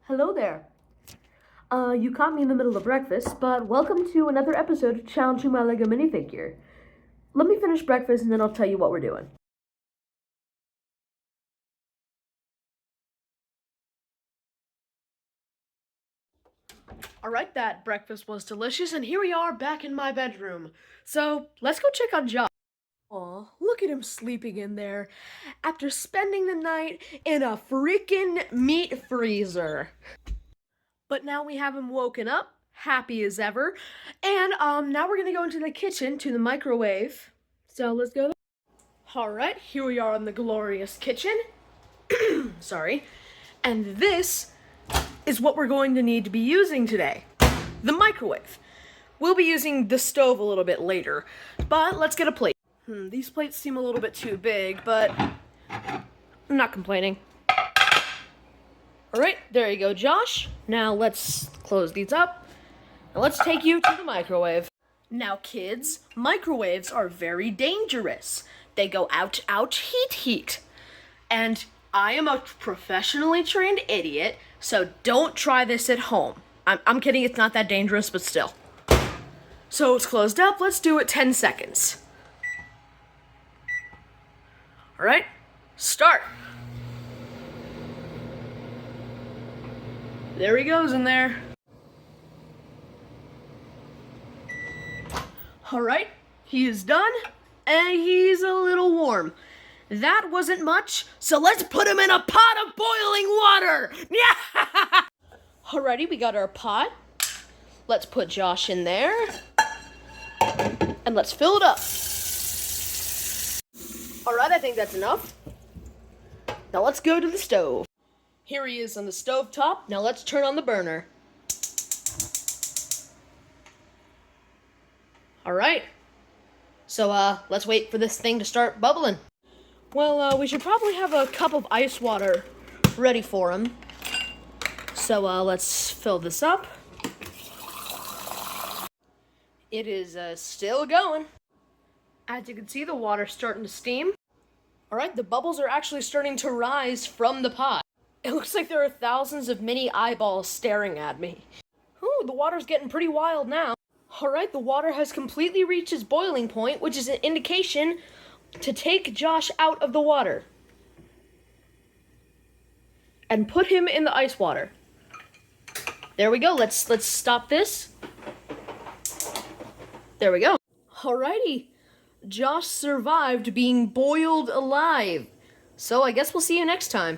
Hello there. You caught me in the middle of breakfast, but welcome to another episode of Challenging My Lego Minifigure. Let me finish breakfast and then I'll tell you what we're doing. Alright, that breakfast was delicious, and here we are back in my bedroom. So, let's go check on Josh. Aw, look at him sleeping in there after spending the night in a freaking meat freezer. But now we have him woken up, happy as ever, and now we're gonna go into the kitchen to the microwave. So let's go. Alright, here we are in the glorious kitchen. Sorry. And this is what we're going to need to be using today. The microwave. We'll be using the stove a little bit later, but let's get a plate. These plates seem a little bit too big, but I'm not complaining. Alright, there you go, Josh. Now let's close these up, and let's take you to the microwave. Now, kids, microwaves are very dangerous. They go ouch, ouch, heat, heat. And I am a professionally trained idiot, so don't try this at home. I'm kidding, it's not that dangerous, but still. So it's closed up, let's do it 10 seconds. Alright, start. There he goes in there. Alright, he is done, and he's a little warm. That wasn't much, so let's put him in a pot of boiling water! Yeah! Alrighty, we got our pot. Let's put Josh in there. And let's fill it up. Alright, I think that's enough. Now let's go to the stove. Here he is on the stove top. Now let's turn on the burner. Alright. So, let's wait for this thing to start bubbling. Well, we should probably have a cup of ice water ready for him. So, let's fill this up. It is, still going. As you can see, the water's starting to steam. Alright, the bubbles are actually starting to rise from the pot. It looks like there are thousands of mini eyeballs staring at me. Ooh, the water's getting pretty wild now. Alright, the water has completely reached its boiling point, which is an indication to take Josh out of the water. And put him in the ice water. There we go, let's stop this. There we go. Alrighty, Josh survived being boiled alive. So I guess we'll see you next time.